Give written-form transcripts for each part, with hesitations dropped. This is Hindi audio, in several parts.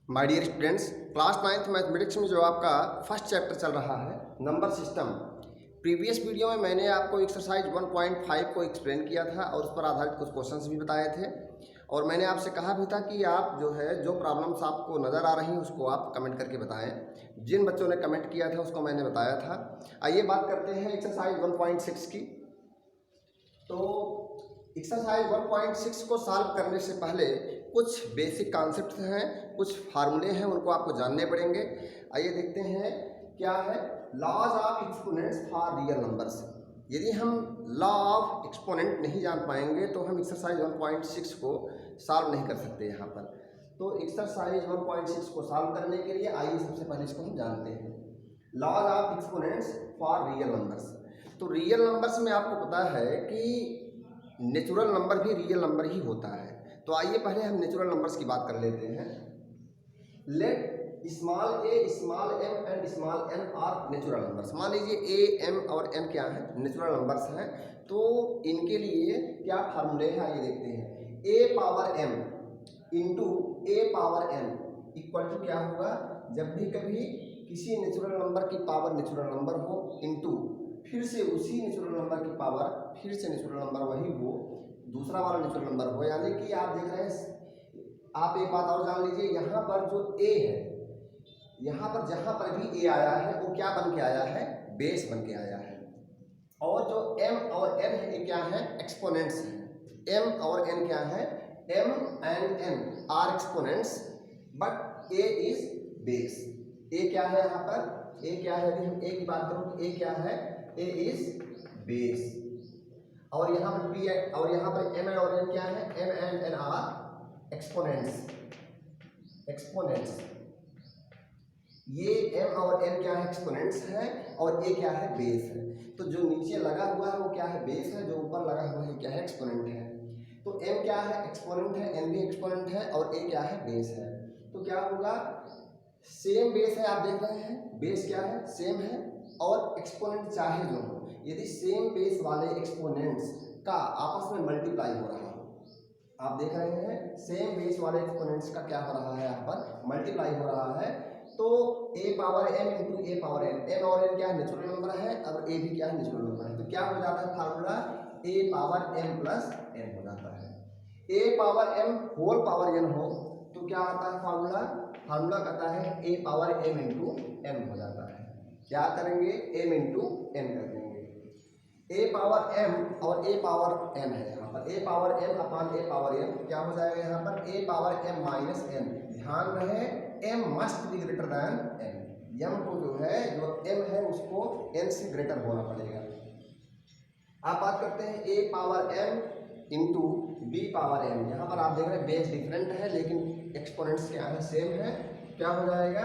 My dear students, class 9th mathematics में जो आपका फर्स्ट चैप्टर चल रहा है नंबर सिस्टम। प्रीवियस वीडियो में मैंने आपको एक्सरसाइज 1.5 को एक्सप्लेन किया था और उस पर आधारित कुछ क्वेश्चंस भी बताए थे और मैंने आपसे कहा भी था कि आप जो है जो प्रॉब्लम्स आपको नज़र आ रही हैं उसको आप कमेंट करके बताएं। जिन बच्चों ने कमेंट किया था उसको मैंने बताया था। आइए बात करते हैं एक्सरसाइज 1.6 की। तो एक्सरसाइज 1.6 को सॉल्व करने से पहले कुछ बेसिक कॉन्सेप्ट्स हैं, कुछ फार्मूले हैं, उनको आपको जानने पड़ेंगे। आइए देखते हैं क्या है laws of exponents for real numbers. यदि हम लॉ ऑफ एक्सपोनेंट नहीं जान पाएंगे तो हम एक्सरसाइज 1.6 को सॉल्व नहीं कर सकते यहाँ पर। तो एक्सरसाइज 1.6 को सॉल्व करने के लिए आइए सबसे पहले इसको हम जानते हैं, laws of exponents for real numbers. तो रियल नंबर्स में आपको पता है कि नेचुरल नंबर भी रियल नंबर ही होता है। तो आइए पहले हम नेचुरल नंबर्स की बात कर लेते हैं। Let small a small m and small n are natural numbers. मान लीजिए ए एम और एन क्या है, नेचुरल नंबर्स हैं। तो इनके लिए क्या फार्मूले है आइए देखते हैं। A power m into a power n equal to क्या होगा, जब भी कभी किसी नेचुरल नंबर की पावर नेचुरल नंबर हो इंटू फिर से उसी नेचुरल नंबर की पावर फिर से नेचुरल नंबर वही हो, दूसरा वाला नेचुरल नंबर हो। यानी कि आप देख रहे हैं, आप एक बात और जान लीजिए, यहाँ पर जो ए है, यहाँ पर जहाँ पर भी ए आया है वो क्या बन के आया है, बेस बन के आया है। और जो एम और एन है ये क्या है, एक्सपोनेंट्स हैं। एम और एन क्या है, m and n are exponents but a is base. A क्या है यहाँ पर, ए क्या है, यदि हम ए की बात करूँ तो ए क्या है, ए इज बेस। और यहाँ पर बी और यहाँ पर एम और एन क्या है, m and n are exponents. Exponents ये एम और एन क्या है, एक्सपोनेंट्स है और ए क्या है, बेस है। तो जो नीचे लगा हुआ है वो क्या है, बेस है, जो ऊपर लगा हुआ है क्या है, एक्सपोनेंट है। तो एम क्या है, एक्सपोनेंट है, एन भी एक्सपोनेंट है और ए क्या है, बेस है। तो क्या होगा, सेम बेस है, आप देख रहे हैं बेस क्या है, सेम है और एक्सपोनेंट चाहे जो हो, यदि सेम बेस वाले एक्सपोनेंट्स का आपस में मल्टीप्लाई हो रहा हो, आप देख रहे हैं सेम बेस वाले एक्सपोनेंट्स का क्या हो रहा है, यहाँ पर मल्टीप्लाई हो रहा है। तो ए power m into a power N, M और एन क्या है, नेचुरल नंबर है और ए भी क्या है, नेचुरल नंबर है। तो क्या हो जाता है formula, a power m plus n हो जाता है। A power m whole power n हो तो क्या आता है फार्मूला, फार्मूला कहता है a power m into m हो जाता है। क्या करेंगे, एम इंटू एन कर देंगे। ए पावर एम और ए पावर एन है यहाँ पर, a power m upon a power m क्या हो जाएगा यहाँ पर, a power m minus n. ध्यान रहे m must be greater than n, m को जो है, जो एम है उसको एन से ग्रेटर होना पड़ेगा। आप बात करते हैं a power m into b power m. यहाँ पर आप देख रहे हैं बेस डिफरेंट है लेकिन एक्सपोनेंट्स क्या है, सेम है। क्या हो जाएगा,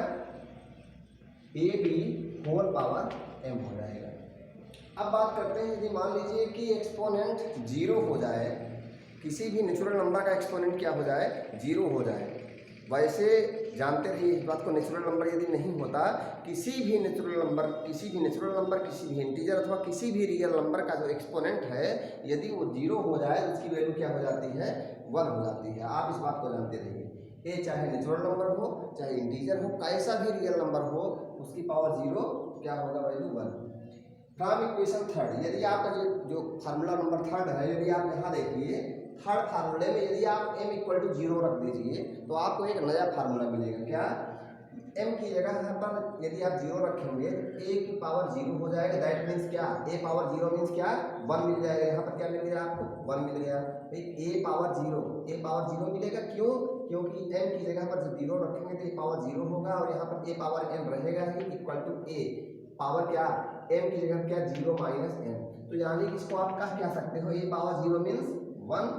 a b whole power m हो जाएगा। अब बात करते हैं, यदि मान लीजिए कि एक्सपोनेंट जीरो हो जाए, किसी भी नेचुरल नंबर का एक्सपोनेंट क्या हो जाए, जीरो हो जाए। वैसे जानते रहिए इस बात को, नेचुरल नंबर यदि नहीं होता, किसी भी नेचुरल नंबर किसी भी इंटीजर अथवा किसी भी रियल नंबर का जो एक्सपोनेंट है, यदि वो जीरो हो जाए तो उसकी वैल्यू क्या हो जाती है, 1 हो जाती है। आप इस बात को जानते रहिए, ए चाहे नेचुरल नंबर हो चाहे इंटीजर हो, कैसा भी रियल नंबर हो, उसकी पावर जीरो क्या होगा, वैल्यू 1। फ्रॉम इक्वेशन थर्ड, यदि आपका जो फार्मूला नंबर थर्ड है, यदि आप यहाँ देखिए थर्ड फार्मूले में यदि आप m इक्वल टू 0 रख दीजिए तो आपको एक नया फार्मूला मिलेगा। क्या, m की जगह यहाँ पर यदि आप 0 रखेंगे तो a की पावर 0 हो जाएगा। दैट मीन्स क्या, a पावर 0 मीन्स क्या, 1 मिल जाएगा। यहाँ पर क्या मिल गया आपको, 1 मिल गया। a पावर 0 मिलेगा, क्यों, क्योंकि m की जगह पर जब 0 रखेंगे तो a पावर 0 होगा और यहाँ पर a पावर n रहेगा ही इक्वल टू a पावर क्या, m की जगह क्या, 0 माइनस n। तो यानी कि इसको आप कह क्या सकते हो, a power 0 means 1,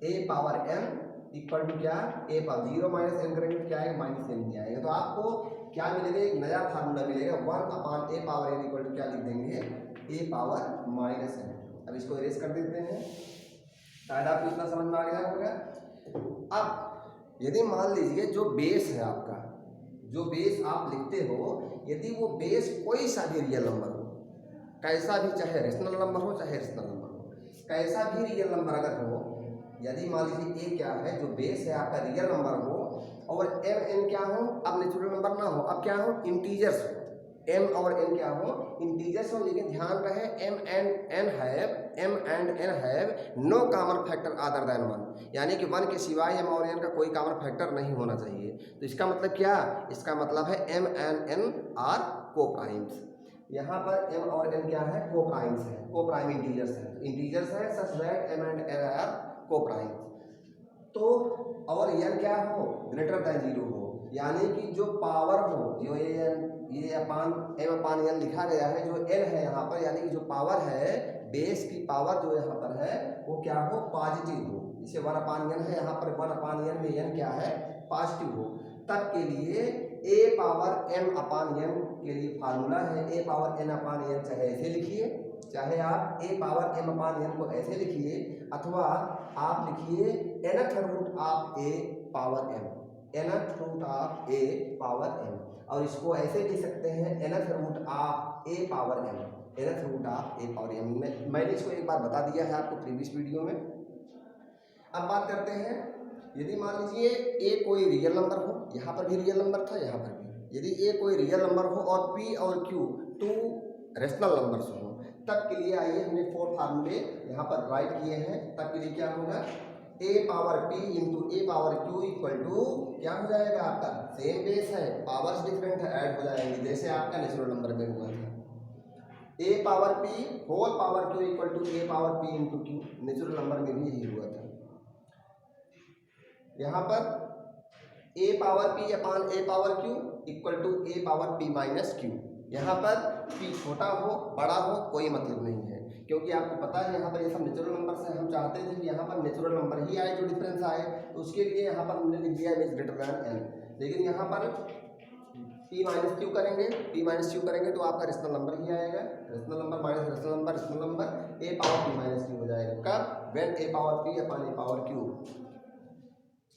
a power n equal to क्या, ए पावर 0 माइनस एन करेंगे तो क्या आएगा, माइनस एन ही आएगा। तो आपको क्या मिलेगा, एक नया फार्मूला मिलेगा, 1 अपान a power n equal to क्या लिख देंगे, ए पावर माइनस एन। अब इसको इरेज कर देते हैं, शायद आपको इतना समझ में आ गया होगा। अब यदि मान लीजिए जो बेस है आपका, जो बेस आप लिखते हो, यदि वो बेस कोई सा भी रियल नंबर हो, कैसा भी, चाहे रेशनल नंबर हो चाहे रेशनल नंबर हो, कैसा भी रियल नंबर अगर हो, यदि मान लीजिए ए क्या है, जो बेस है आपका रियल नंबर हो और एम एन क्या हो, अब नेचुरल नंबर ना हो, अब क्या हो, इंटीजर्स हो, एम और एन क्या हो, इंटीजर्स हो। लेकिन ध्यान रहे m and n have no common factor other than one, यानी कि वन के सिवाय एम और एन का कोई कॉमन फैक्टर नहीं होना चाहिए। तो इसका मतलब क्या, इसका मतलब है एम एंड एन आर को प्राइम्स। यहाँ पर एम और एन क्या है, को प्राइम्स है, को प्राइम इंटीजर्स है, इंटीजर्स है such that m and n are coprimes. तो और एन क्या हो, ग्रेटर देन जीरो हो, यानी कि जो पावर हो, जो ये अपान एम अपान एन लिखा गया है, जो एन है यहाँ पर, यानी कि जो पावर है, बेस की पावर जो यहाँ पर है वो क्या हो, पॉजिटिव हो। इसे वन अपान एन है, यहाँ पर वन अपान एन में एन क्या है, पॉजिटिव हो। तब के लिए a power m upon n के लिए फार्मूला है a power n upon n, चाहे ऐसे लिखिए, चाहे आप a power m upon n को ऐसे लिखिए, अथवा आप लिखिए nth root of a power m, nth root of a power m, और इसको ऐसे लिख सकते हैं nth root of a power m, nth root of a power m. मैंने इसको एक बार बता दिया है आपको प्रीवियस वीडियो में। अब बात करते हैं, यदि मान लीजिए ए कोई रियल नंबर हो, यहाँ पर भी रियल नंबर था, यहाँ पर भी, यदि ए कोई रियल नंबर हो और पी और क्यू टू रेशनल नंबर्स हो, तब के लिए आइए हमने 4 फार्मूले यहाँ पर राइट किए हैं। तब के लिए क्या होगा, a power p into a power q equal to क्या हो जाएगा, आपका सेम बेस है, पावर्स डिफरेंट है, ऐड हो जाएंगे, जैसे आपका नेचुरल नंबर में हुआ था। A power p whole power q equal to a power p into q, natural number में भी यही हुआ था। यहाँ पर a power p upon a power q equal to a power p minus q, यहाँ पर पी छोटा हो बड़ा हो कोई मतलब नहीं है, क्योंकि आपको पता है यहाँ पर ये सब नेचुरल नंबर है। हम चाहते थे कि यहाँ पर नेचुरल नंबर ही आए जो डिफरेंस आए, तो उसके लिए यहाँ पर हमने लिख दिया इज ग्रेटर दैन एन। लेकिन यहाँ पर पी माइनस क्यू करेंगे, पी माइनस क्यू करेंगे तो आपका रेशनल नंबर ही आएगा, rational number minus rational number A power p minus Q हो जाएगा। कब, when A power P upon A power Q,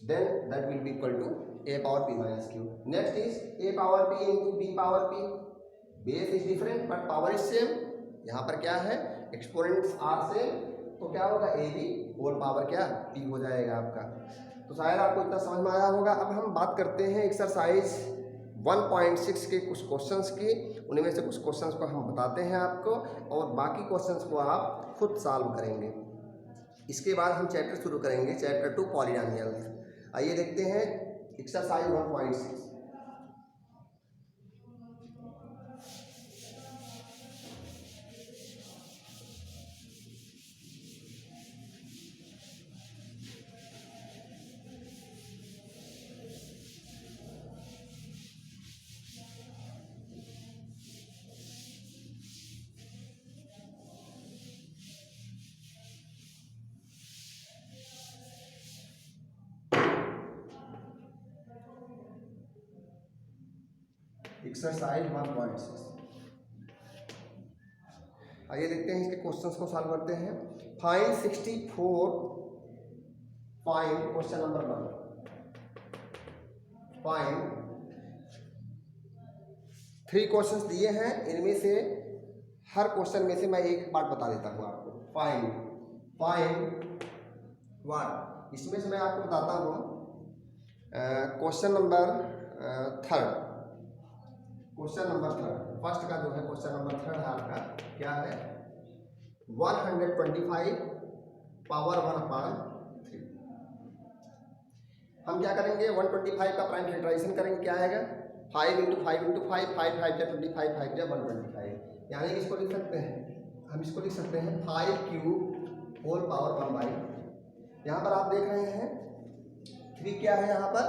then that will be equal to a power p minus q. Next is a power p into b power p. Base is different but power is same. यहाँ पर क्या है, एक्सपोनेंट्स आर सेम, तो क्या होगा ए बी होल पावर क्या p हो जाएगा आपका। तो शायद आपको इतना समझ में आया होगा। अब हम बात करते हैं एक्सरसाइज 1.6 के कुछ क्वेश्चंस की। उनमें से कुछ क्वेश्चंस को हम बताते हैं आपको और बाकी क्वेश्चंस को आप खुद सॉल्व करेंगे। इसके बाद हम चैप्टर शुरू करेंगे, चैप्टर 2 पॉलिनोमियल्स। आइए देखते हैं एक्सरसाइज 1.6। एक्सरसाइज 1.6। आइए देखते हैं इसके क्वेश्चंस को सॉल्व करते हैं। Find 64, find question number 1, find 3 questions दिए हैं, इनमें से हर क्वेश्चन में से मैं एक पार्ट बता देता हूँ आपको। फाइंड 1, इसमें से मैं आपको बताता हूँ question number 3, question number 3 first का जो है क्वेश्चन नंबर 3 है आपका क्या है, 125 पावर 1/3। हम क्या करेंगे, 125 का प्राइम फैक्टराइजेशन करेंगे, क्या आएगा 5 × 5 × 5, 5 5 या 25, 5 या 125, यानी कि इसको लिख सकते हैं, हम इसको लिख सकते हैं 5 क्यूब होल पावर 1/3। यहाँ पर आप देख रहे हैं 3 क्या है, यहाँ पर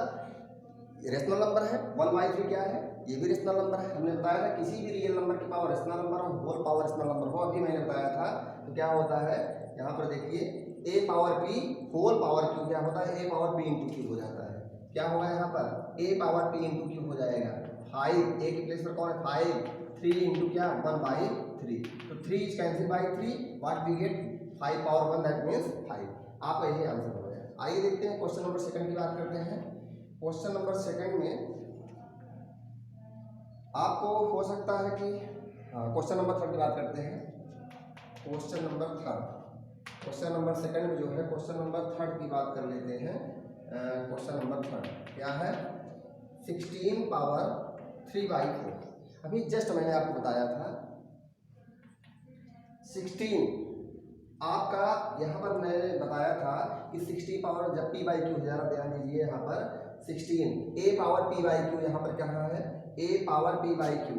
रेशनल नंबर है, 1/3 क्या है, ये भी रेशनल नंबर है। हमने बताया था किसी भी रियल नंबर की पावर रेशनल नंबर हो, होल पावर रेशनल नंबर हो, अभी मैंने बताया था। तो क्या होता है यहाँ पर देखिए a power p whole power q क्या होता है, a power p into q हो जाता है। क्या होगा यहाँ पर a power p into q हो जाएगा 5, a के प्लेस पर कौन है 5, 3 इंटू क्या 1/3, तो 3 is cancel by 3, what we get 5 power 1, that means 5। आपका यही आंसर हो गया। आइए देखते हैं क्वेश्चन नंबर 2 की बात करते हैं। क्वेश्चन नंबर 2 में आपको हो सकता है कि क्वेश्चन नंबर 3 की बात करते हैं। Question number 3 question number second में जो है क्वेश्चन नंबर थर्ड की बात कर लेते हैं। क्वेश्चन नंबर थर्ड क्या है, 16 पावर 3/4। अभी जस्ट मैंने आपको बताया था 16 आपका, यहाँ पर मैंने बताया था कि 60 पावर जब p/q, ज़रा ध्यान दीजिए यहाँ पर 16 a पावर p/q, यहाँ पर क्या है a पावर p/q।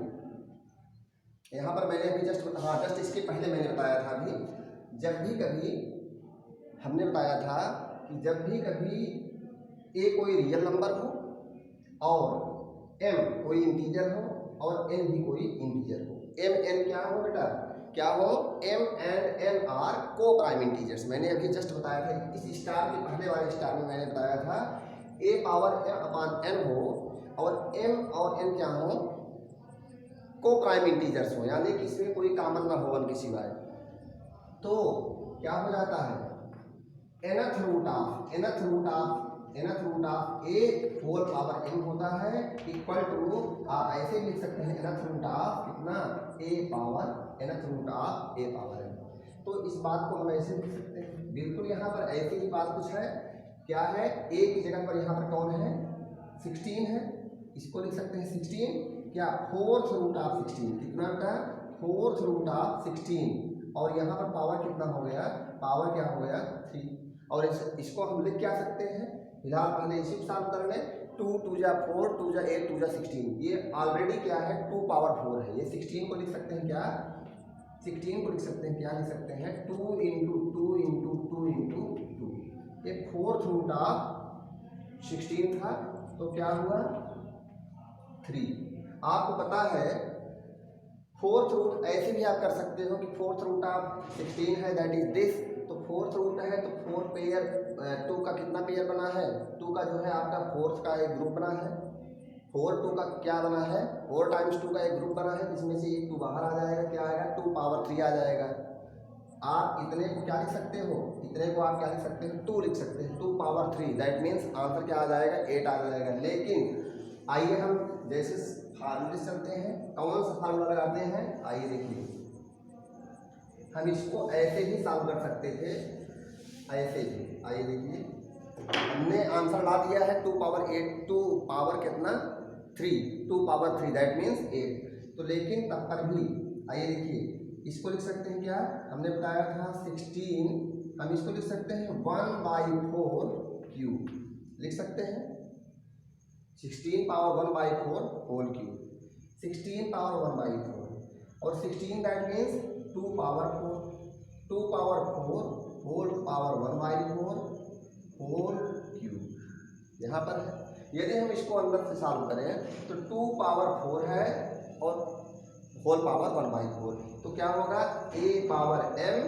यहाँ पर मैंने अभी जस्ट इसके पहले मैंने बताया था अभी, जब भी कभी हमने बताया था कि जब भी कभी a कोई रियल नंबर हो और m कोई इंटीजर हो और n भी कोई इंटीजर हो, m n क्या हो बेटा, क्या हो, m एंड n आर को प्राइम इंटीजर्स। मैंने अभी जस्ट बताया था इस स्टार के पहले वाले स्टार में मैंने बताया था a पावर n हो और m और n क्या हो, को प्राइम इंटीजर्स हो, यानी कि इसमें कोई कॉमन ना हो वन के सिवाय, तो क्या हो जाता है nth root of a whole power m होता है इक्वल टू, आप ऐसे लिख सकते हैं nth रूट ऑफ कितना a power nth root of a power m। तो इस बात को हम ऐसे लिख सकते हैं, बिल्कुल यहाँ पर ऐसी ही बात कुछ है, क्या है a की जगह पर यहाँ पर कौन है 16 है, इसको लिख सकते हैं 16 क्या, फोर्थ रूट ऑफ 16, कितना बेटा, फोर्थ रूट ऑफ 16, और यहाँ पर पावर कितना हो गया, पावर क्या हो गया 3। और इसको हम लिख क्या सकते हैं, फिलहाल पहले इसी को सॉल्व कर लें, 2 2 जा 4, 2 जा 8, 2 जा 16, ये ऑलरेडी क्या है 2 पावर 4 है, ये 16 को लिख सकते हैं क्या, 16 को लिख सकते हैं क्या, लिख सकते हैं 2 इंटू 2 इंटू 2 इंटू 2, ये फोर्थ रूट ऑफ 16 था, तो क्या हुआ 3। आपको पता है फोर्थ रूट ऐसे भी आप कर सकते हो कि फोर्थ रूट ऑफ 16 है दैट इज दिस, तो फोर्थ रूट है तो 4 पेयर 2 का कितना पेयर बना है, 2 का जो है आपका फोर्थ का एक ग्रुप बना है, 4 2 का क्या बना है 4 टाइम्स 2 का एक ग्रुप बना है, इसमें से एक 2 बाहर आ जाएगा, क्या आएगा 2 पावर 3 आ जाएगा। आप इतने को क्या लिख सकते हो, इतने को आप क्या लिख सकते हो 2 लिख सकते हैं, 2 पावर 3, दैट मीन्स आंसर क्या आ जाएगा 8 आ जाएगा। लेकिन आइए हम जैसे फार्मूले चलते हैं, कौन सा फार्मूला लगाते हैं, आइए देखिए, हम इसको ऐसे ही सॉल्व कर सकते थे, ऐसे ही, आइए देखिए हमने आंसर ला दिया है 2 पावर 8, 2 पावर कितना 3, 2 पावर 3 दैट मीन्स 8, तो लेकिन तब पर भी आइए देखिए इसको लिख सकते हैं क्या, हमने बताया था 16, हम इसको लिख सकते हैं 1/4 क्यूब, लिख सकते हैं 16 पावर 1/4 होल क्यूब, 16 पावर 1/4 और 16 that means 2 power 4, 2 power 4 whole power 1/4 whole cube यहाँ पर है। यदि हम इसको अंदर से सॉल्व करें तो 2 पावर 4 है और होल पावर 1/4, तो क्या होगा a power m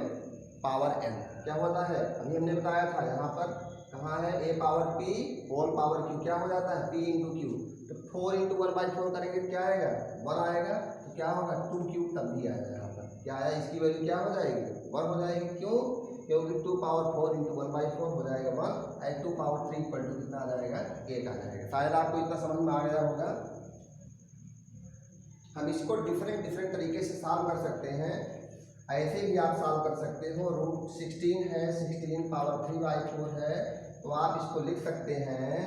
power n, क्या होता है अभी हमने बताया था यहाँ पर, कहाँ है a power p whole power q, क्या हो जाता है p इंटू क्यू, तो 4 इंटू 1/4 करेंगे तो क्या आएगा 1 आएगा, तो क्या होगा 2 क्यूब तब भी आएगा, यहाँ पर क्या आया इसकी वैल्यू क्या हो जाएगी 1 हो जाएगी, क्यों, क्योंकि 2 पावर 4 इंटू 1/4 हो जाएगा 1 एंड 2 पावर 3 इक्वल टू कितना आ जाएगा 8 आ जाएगा। शायद आपको इतना समझ में आ गया होगा। हम इसको डिफरेंट तरीके से सॉल्व कर सकते हैं, ऐसे भी आप सॉल्व कर सकते हो, रूट 16 है, 16 पावर 3/4 है, तो आप इसको लिख सकते हैं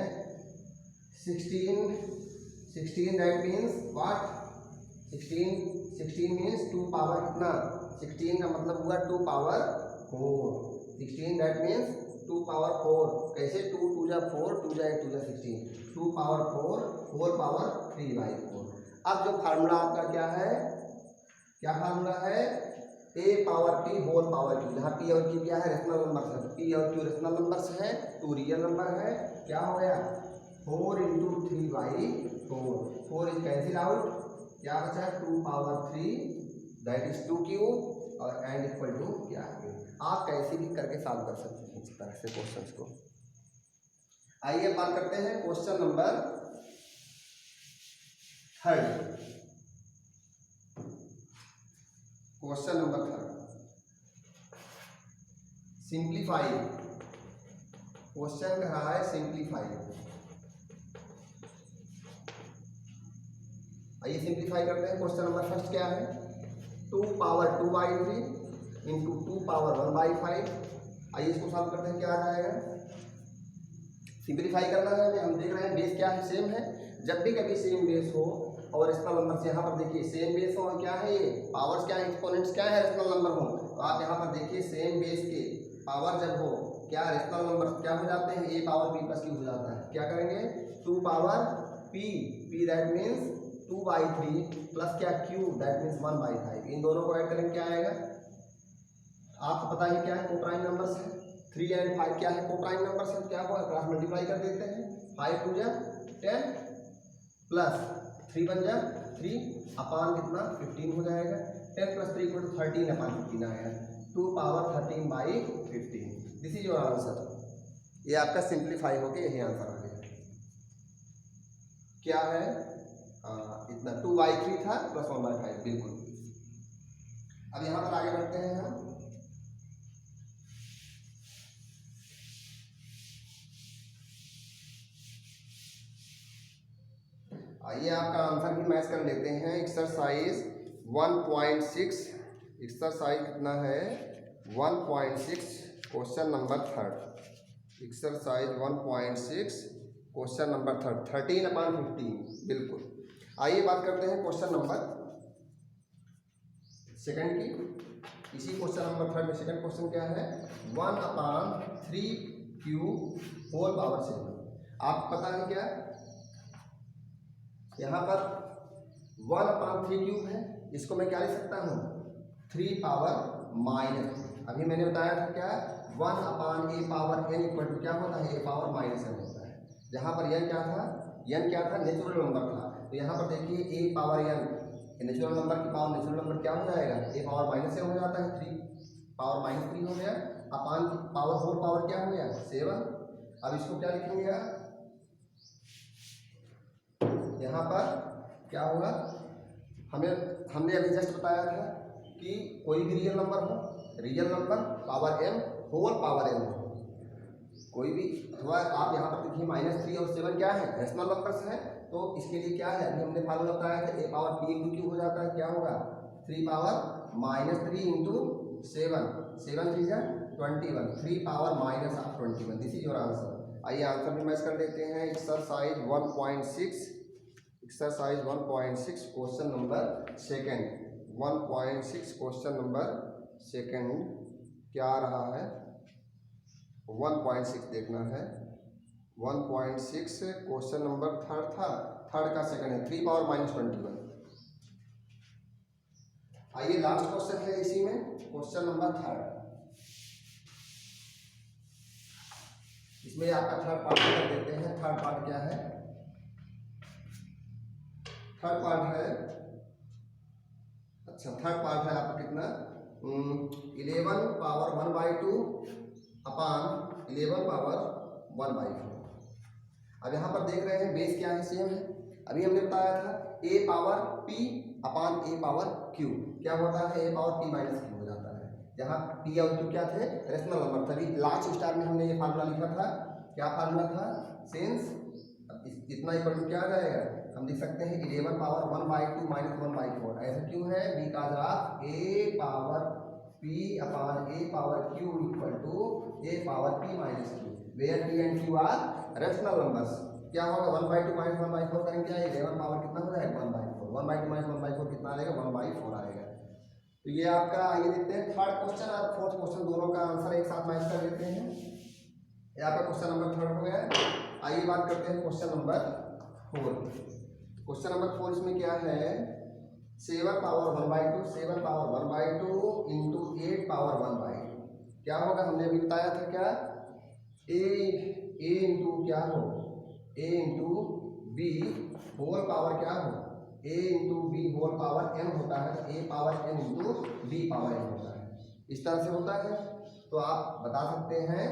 16 that means what, 16 means 2 power कितना, 16 का मतलब हुआ 2 पावर 4, 16 दैट मीन्स 2 पावर 4, कैसे 2 2 जा 4, 2 जा 8, 2 जा 16, 2 पावर 4 होल पावर 3/4। अब जो फार्मूला आपका क्या है, क्या फार्मूला है a power p whole power q, जहाँ p और q क्या है रेशनल नंबर्स है, p और q रेशनल नंबर्स है, 2 रियल नंबर है, क्या हो गया 4 इंटू 3/4, 4 इज कैंसिल आउट, क्या बचा 2 पावर 3 दैट इज 2 क्यूब और एंड इक्वल टू क्या है। आप कैसे भी करके सॉल्व कर सकते हैं इस तरह से क्वेश्चंस को। आइए बात करते हैं question number third, question number third simplify, question कह रहा है सिंप्लीफाई। आइए सिंप्लीफाई करते हैं। क्वेश्चन नंबर फर्स्ट क्या है, 2 पावर 2/3 इंटू 2 पावर 1/5 आइए इसको सॉल्व करते हैं, क्या आ जाएगा। सिंप्लीफाई करना है हमें, हम देख रहे हैं बेस क्या है, सेम है। जब भी कभी सेम बेस हो और रेशनल नंबर से, यहाँ पर देखिए सेम बेस हो और क्या है ये पावर्स क्या है, एक्सपोनेंट्स क्या है, रेशनल नंबर हो, तो आप यहाँ पर देखिए सेम बेस के पावर जब हो क्या रेशनल नंबर क्या हो जाते हैं, a power P plus Q हो जाता है। क्या करेंगे 2 power P, P that means 2/3 plus क्या क्यू दैट मीन्स 1/5। इन दोनों को ऐड करेंगे क्या आएगा, आपको पता ही क्या है कोप्राइम नंबर्स है। 3 एंड 5 क्या है कोप्राइम नंबर्स है, क्या होगा क्रॉस मल्टीप्लाई कर देते हैं, 5 2 जा 10 प्लस 3 1 जा 3 अपान कितना 15 हो जाएगा। 10 प्लस 3 इक्वल टू 13 अपान 15 आएगा, 2 power 13/15। This is your answer. ये आपका सिंप्लीफाई होके यही आंसर आ गया। क्या है इतना 2/3 था प्लस 1/5 बिल्कुल। अब यहाँ पर आगे बढ़ते हैं हम। आइए आपका आंसर भी मैच कर लेते हैं। एक्सरसाइज 1.6, एक्सरसाइज कितना है 1.6 question number 3। Exercise 1.6 question number 3, 13/15 बिल्कुल। आइए बात करते हैं क्वेश्चन नंबर सेकंड की। इसी क्वेश्चन नंबर 3 में सेकंड क्वेश्चन क्या है 1/3 होल पावर 7। आपको पता है क्या, यहाँ पर 1/3 है, इसको मैं क्या लिख सकता हूँ 3 पावर माइनस, अभी मैंने बताया था क्या 1/a power n equal to क्या होता है a पावर -n होता है। जहाँ पर n क्या था, n क्या था नेचुरल नंबर था, तो यहाँ पर देखिए a power n natural number की पावर नेचुरल नंबर क्या हो जाएगा a पावर -n हो जाता है, 3 पावर -3 हो गया, अपान पावर होल पावर क्या हो गया 7। अब इसको क्या लिखेंगे यहाँ पर क्या होगा, हमने अभी जस्ट बताया था कि कोई भी रियल नंबर हो, real number power m whole power n हो, कोई भी अथवा आप यहाँ पर देखिए -3 और 7 क्या है रेशनल नंबर्स है, तो इसके लिए क्या है अभी हमने फार्मूला बताया था a power p into q हो जाता है, क्या होगा 3 पावर -3 इंटू 7, 7 3 जा 21, 3 power -21। This is your answer. आइए आंसर भी मैच कर लेते हैं। Exercise 1.6, exercise 1.6 question number second, 1.6 question number second क्या आ रहा है 1.6 देखना है। 1.6 क्वेश्चन नंबर थर्ड था, थर्ड का सेकंड है 3 पावर -21। आइए लास्ट क्वेश्चन है इसी में, क्वेश्चन नंबर थर्ड। इसमें आपका थर्ड पार्ट कर देते हैं। थर्ड पार्ट क्या है, थर्ड पार्ट है अच्छा थर्ड पार्ट है आपका कितना 11 पावर 1/2 अपान 11 पावर 1/4। अब यहाँ पर देख रहे हैं बेस क्या है सेम है, अभी हमने बताया था a power p upon a power q क्या होता है a power p minus q हो जाता है, जहाँ p और q क्या थे रेशनल नंबर। तभी लास्ट स्टार में हमने ये फार्मूला लिखा था, क्या फार्मूला था सिंस इतना इक्वल टू क्या आ जाएगा, हम लिख सकते हैं 11 पावर 1/2 माइनस 1/4। ऐसा क्यों है because of a power p upon a power q equal to a power p minus q, where p and q are rational numbers. क्या होगा 1/2 माइनस 1/4 करेंगे क्या 11 पावर कितना हो जाएगा 1/4, 1/2 माइनस 1/4 कितना आएगा 1/4 आएगा। तो ये आपका आइए देखते हैं थर्ड क्वेश्चन और फोर्थ क्वेश्चन दोनों का आंसर एक साथ मैच कर लेते हैं। ये आपका क्वेश्चन नंबर थर्ड हो गया है। आइए बात करते हैं क्वेश्चन नंबर 4। क्वेश्चन नंबर 4 इसमें क्या है 7 पावर 1/2, 7 पावर 1/2 इंटू 8 पावर 1/2 क्या होगा, हमने अभी बताया था क्या a इंटू क्या हो a into b whole power क्या हो a into b whole power n होता है, a power n into b power n होता है, इस तरह से होता है। तो आप बता सकते हैं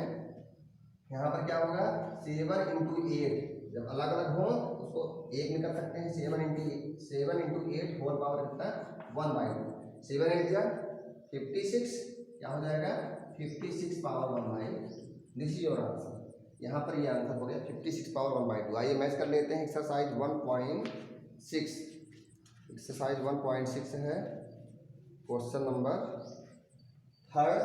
यहाँ पर क्या होगा 7 इंटू 8 जब अलग अलग हो उसको एक में कर सकते हैं, 7 इंटू 8 होल पावर कितना 1/2, 7 8 जा 56 क्या हो जाएगा 56 power 1/2। This is your answer. यहाँ पर ये आंसर हो गया 56 पावर 1/2। आइए मैच कर लेते हैं एक्सरसाइज 1.6। एक्सरसाइज 1.6 है question number third,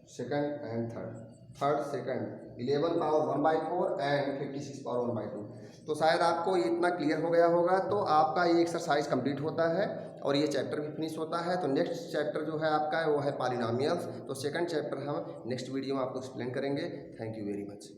second and third. Third second 11 power 1/4 and 56 power 1/2। तो शायद आपको ये इतना क्लियर हो गया होगा। तो आपका ये एक्सरसाइज कंप्लीट होता है और ये चैप्टर भी फिनिश होता है। तो नेक्स्ट चैप्टर जो है आपका वो है पॉलिनोमियल्स। तो सेकंड चैप्टर हम नेक्स्ट वीडियो में आपको एक्सप्लेन करेंगे। Thank you very much.